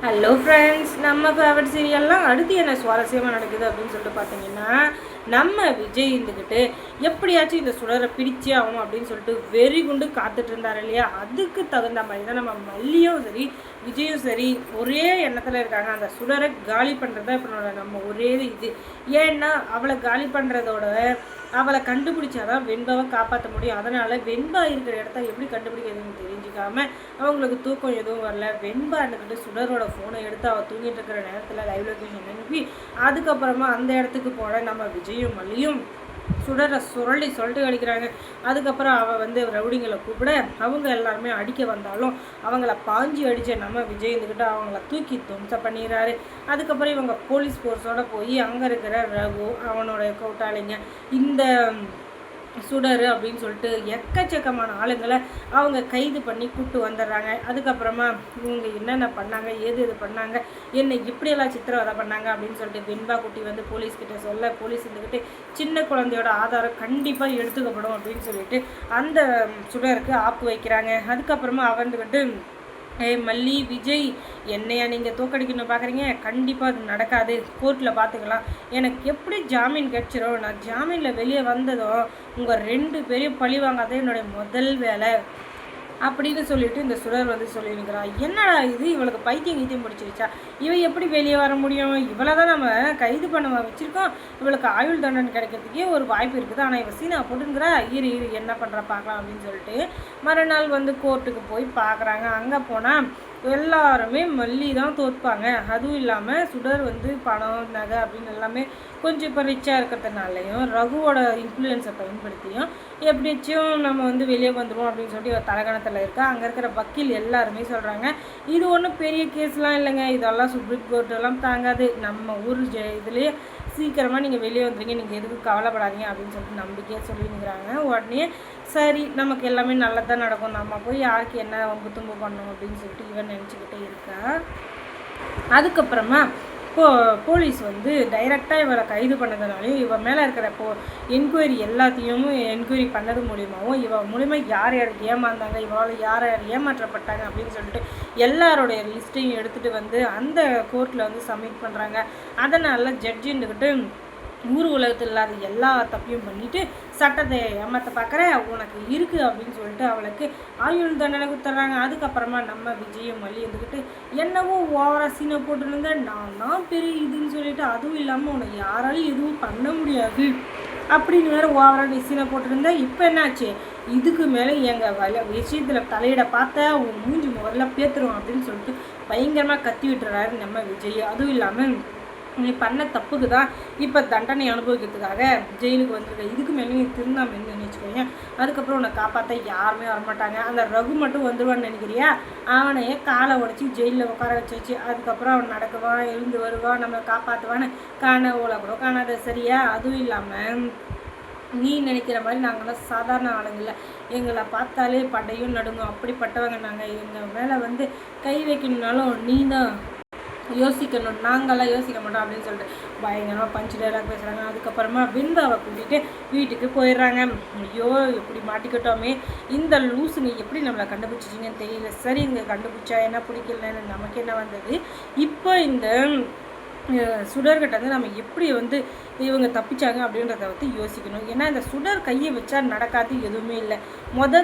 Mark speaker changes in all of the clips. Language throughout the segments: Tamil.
Speaker 1: ஹலோ ஃப்ரெண்ட்ஸ், நம்ம ஃபேவரட் சீரியல்லாம் அடுத்து என்ன சுவாரஸ்யமாக நடக்குது அப்படின்னு சொல்லிட்டு பார்த்தீங்கன்னா, நம்ம விஜய் இருந்துக்கிட்டு எப்படியாச்சும் இந்த சுடரை பிடிச்சே ஆகணும் அப்படின்னு சொல்லிட்டு வெறி குண்டு காத்துட்டு இருந்தார் இல்லையா. அதுக்கு தகுந்த மாதிரி தான் நம்ம மல்லியும் சரி விஜயும் சரி ஒரே எண்ணத்தில் இருக்காங்க. அந்த சுடரை காலி பண்ணுறதா இப்போ நம்ம ஒரே இது. ஏன்னா அவளை காலி பண்ணுறதோட அவளை கண்டுபிடிச்சாதான் வெண்பாவை காப்பாற்ற முடியும். அதனால் வெண்பா இருக்கிற இடத்த எப்படி கண்டுபிடிக்கிறதுன்னு தெரிஞ்சுக்காம அவங்களுக்கு தூக்கம் எதுவும் வரல. வெண்பா இருந்துக்கிட்டு சுடரோட ஃபோனை எடுத்து அவள் தூங்கிட்டு இருக்கிற நேரத்தில் லைவ் லொக்கேஷன் அனுப்பி அதுக்கப்புறமா அந்த இடத்துக்கு போன நம்ம விஜயும் மல்லியும் சுடரை சொல்லிட்டு அடிக்கிறாங்க. அதுக்கப்புறம் அவள் ரவுடிங்களை கூப்பிட அவங்க எல்லாருமே அடிக்க வந்தாலும் அவங்கள பாஞ்சி அடித்த நம்ம விஜய் இருந்துக்கிட்டு அவங்கள தூக்கி தும்சம் பண்ணிடுறாரு. அதுக்கப்புறம் இவங்க போலீஸ் ஃபோர்ஸோடு போய் அங்கே இருக்கிற ரகு அவனோட கூட்டாளிங்க இந்த சுடரு அப்படின்னு சொல்லிட்டு எக்கச்சக்கமான ஆளுங்களை அவங்க கைது பண்ணி கூப்பிட்டு வந்துடுறாங்க. அதுக்கப்புறமா இவங்க என்னென்ன பண்ணாங்க, எது பண்ணாங்க, என்னை இப்படியெல்லாம் சித்திரவதை பண்ணாங்க அப்படின்னு சொல்லிட்டு வெண்பா குட்டி போலீஸ்கிட்ட சொல்ல, போலீஸ் இருந்துக்கிட்டு சின்ன குழந்தையோட ஆதாரம் கண்டிப்பாக எடுத்துக்கப்படும் அப்படின்னு சொல்லிட்டு அந்த சுடருக்கு ஆப்பு வைக்கிறாங்க. அதுக்கப்புறமா அவந்துக்கிட்டு மல்லி விஜய் என்னையா நீங்கள் தோக்கடிக்கணும் பார்க்குறீங்க, கண்டிப்பாக அது நடக்காது, கோர்ட்டில் பார்த்துக்கலாம், எனக்கு எப்படி ஜாமீன் கிடச்சிரும், நான் ஜாமீனில் வெளியே வந்ததும் உங்கள் 2 பேரையும் பழி வாங்காதே என்னுடைய முதல் வேலை அப்படின்னு சொல்லிட்டு இந்த சுடர் சொல்லியிருக்கிறா. என்னடா இது, இவளுக்கு பைத்தியம் பிடிச்சிருச்சா, இவன் எப்படி வெளியே வர முடியும், இவளை தான் நம்ம கைது பண்ண வச்சுருக்கோம், இவளுக்கு ஆயுள் தண்டனை கிடைக்கிறதுக்கே ஒரு வாய்ப்பு இருக்குது, ஆனால் இவ சீனா போட்டுங்கிறா, இரு என்ன பண்ணுற பார்க்கலாம் அப்படின்னு சொல்லிட்டு மறுநாள் கோர்ட்டுக்கு போய் பார்க்குறாங்க. அங்கே போனால் எல்லாருமே மல்லி தான் தோற்பாங்க. அதுவும் இல்லாமல் சுடர் பணம் நகை அப்படின்னு எல்லாமே கொஞ்சம் இப்போ ரிச்சாக இருக்கிறதுனாலையும் ரகுவோட இன்ஃப்ளூயன்ஸை பயன்படுத்தியும் எப்படிச்சும் நம்ம வெளியே வந்துடுவோம் அப்படின்னு சொல்லிட்டு தலகணத்தில் இருக்கா. அங்கே இருக்கிற வக்கீல் எல்லாருமே சொல்கிறாங்க, இது ஒன்றும் பெரிய கேஸ்லாம் இல்லைங்க, இதெல்லாம் சுப்ரீம் கோர்ட்டெல்லாம் தாங்காது, நம்ம ஊர் இதுலேயே சீக்கிரமாக நீங்கள் வெளியே வந்துடுங்க, நீங்கள் எதுக்கும் கவலைப்படாதீங்க அப்படின்னு சொல்லிட்டு நம்பிக்கையாக சொல்லினுங்கிறாங்க. உடனே சரி நமக்கு எல்லாமே நல்லதான் நடக்கும், நம்ம போய் யாருக்கு என்ன வம்பு தும்பு பண்ணணும் அப்படின்னு சொல்லிட்டு இவன் நினச்சிக்கிட்டே இருக்கா. அதுக்கப்புறமா போலீஸ் டைரெக்டாக இவரை கைது பண்ணதுனாலையும் இவன் மேலே இருக்கிற என்கொயரி எல்லாத்தையும் என்கொயரி பண்ணது மூலியமாகவும் இவன் மூலிமா யார் யார் ஏமாந்தாங்க, இவளால் யார் யார் ஏமாற்றப்பட்டாங்க அப்படின்னு சொல்லிட்டு எல்லாரோடைய லிஸ்ட்டையும் எடுத்துகிட்டு அந்த கோர்ட்டில் சப்மிட் பண்ணுறாங்க. அதனால் ஜட்ஜின்னுக்கிட்டு ஊர் உலகத்தில் இல்லாத எல்லா தப்பையும் பண்ணிவிட்டு சட்டத்தை ஏமாற்ற பார்க்குற உனக்கு இருக்குது அப்படின்னு சொல்லிட்டு அவளுக்கு ஆயுள் தண்டனை கொடுத்துட்றாங்க. அதுக்கப்புறமா நம்ம விஜயும் மல்லி என்னவோ ஓவராக சீனை போட்டுருந்த நான் பெரிய இதுன்னு சொல்லிட்டு, அதுவும் இல்லாமல் உனக்கு யாராலையும் எதுவும் பண்ண முடியாது அப்படின்னு வேறு ஓவராக நீ சீனை போட்டுருந்த, இப்போ என்னாச்சு, இதுக்கு மேலே எங்கள் விஷயத்தில் தலையிட பார்த்தா உன் மூஞ்சி முதல்ல பேத்துரும் அப்படின்னு சொல்லிட்டு பயங்கரமாக கத்தி விட்டுறாரு நம்ம விஜய். அதுவும் இல்லாமல் நீ பண்ண தப்புக்கு தான் இப்போ தண்டனை அனுபவிக்கிறதுக்காக ஜெயிலுக்கு வந்திருக்க, இதுக்கு மேலே நீ திருந்தாமல் நினச்சிக்கோங்க, அதுக்கப்புறம் உன்னை காப்பாற்ற யாருமே வரமாட்டாங்க, அந்த ரகு மட்டும் வந்துடுவான்னு நினைக்கிறியா, அவனையே காலை உடச்சி ஜெயிலில் உட்கார வச்சு அதுக்கப்புறம் அவன் நடக்குவான், எழுந்து வருவான், நம்ம காப்பாற்றுவான்னு காண ஓலை கூட காணாத, சரியா. அதுவும் இல்லாமல் நீ நினைக்கிற மாதிரி நாங்கள்லாம் சாதாரண ஆளுங்களில், எங்களை பார்த்தாலே படையும் நடுங்கும், அப்படிப்பட்டவங்க நாங்கள், எங்கள் மேலே கை வைக்கணுன்னாலும் நீ தான் யோசிக்கணும், நாங்களாம் யோசிக்க மாட்டோம் அப்படின்னு சொல்லிட்டு பயங்கரமாக பஞ்சு டைலாக் பேசுகிறாங்க. அதுக்கப்புறமா வெண்பாவை கூட்டிகிட்டு வீட்டுக்கு போயிடுறாங்க. ஐயோ எப்படி மாட்டிக்கிட்டோமே, இந்த லூசுங்க எப்படி நம்மளை கண்டுபிடிச்சிச்சிங்கன்னு தெரியல, சரி இங்கே கண்டுபிடிச்சா என்ன பிடிக்கலன்னு நமக்கு என்ன வந்தது, இப்போ இந்த சுடர்கிட்ட நம்ம எப்படி இவங்க தப்பிச்சாங்க அப்படின்றத யோசிக்கணும். ஏன்னா இந்த சுடர் கையை வச்சா நடக்காது எதுவுமே இல்லை,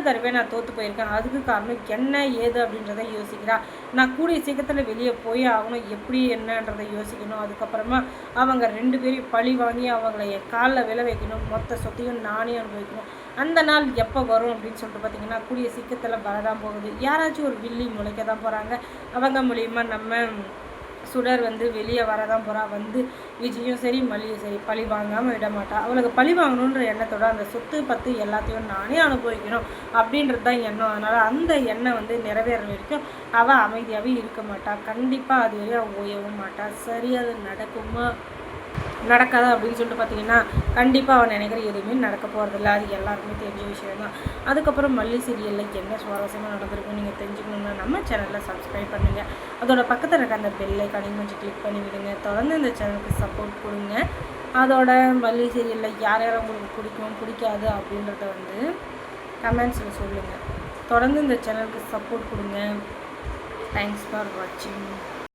Speaker 1: தடவை நான் தோற்று போயிருக்கேன், அதுக்கு காரணம் என்ன ஏது அப்படின்றத யோசிக்கிறா. நான் கூடிய சீக்கிரத்தில் வெளியே போய் ஆகணும், எப்படி என்னன்றதை யோசிக்கணும். அதுக்கப்புறமா அவங்க 2 பேரையும் பழி வாங்கி அவங்கள என் காலில் விளை வைக்கணும், மொத்த சொத்தையும் நானே அனுபவிக்கணும். அந்த நாள் எப்போ வரும் அப்படின்னு சொல்லிட்டு பார்த்தீங்கன்னா கூடிய சீக்கிரத்தில் வரதான் போகுது. யாராச்சும் ஒரு வில்லி முளைக்க தான் போகிறாங்க. அவங்க மூலிமா நம்ம சுடர் வெளியே வரதான் போகிறா. விஜயும் சரி மல்லியும் சரி பழி வாங்காமல் விட மாட்டா. அவளுக்கு பழி வாங்கணுன்ற எண்ணத்தோட அந்த சொத்து பத்து எல்லாத்தையும் நானே அனுபவிக்கணும் அப்படின்றது தான் எண்ணம். அதனால் அந்த எண்ணம் நிறைவேற வரைக்கும் அவள் அமைதியாகவே இருக்க மாட்டா. கண்டிப்பாக அது வரையும் அவள் ஓயவும் மாட்டா. சரி அது நடக்குமா நடக்காதா அப்படின்னு சொல்லிட்டு பார்த்தீங்கன்னா கண்டிப்பாக அவன் நினைக்கிற எதுவுமே நடக்க போகிறதில்ல, அது எல்லாருக்குமே தெரிஞ்ச விஷயம் தான். அதுக்கப்புறம் மல்லி சீரியலில் என்ன சுவாரஸ்யமாக நடந்திருக்கும் நீங்கள் தெரிஞ்சுக்கணுன்னா நம்ம சேனலில் சப்ஸ்கிரைப் பண்ணுங்கள். அதோட பக்கத்தில் இருக்க அந்த பெல்லை கொஞ்சம் கிளிக் பண்ணி விடுங்க. தொடர்ந்து இந்த சேனலுக்கு சப்போர்ட் கொடுங்க. அதோட மல்லி சீரியலில் யார் யார் உங்களுக்கு பிடிக்கும் பிடிக்காது அப்படின்றத கமெண்ட்ஸில் சொல்லுங்கள். தொடர்ந்து இந்த சேனலுக்கு சப்போர்ட் கொடுங்க. தேங்க்ஸ் ஃபார் வாட்சிங்.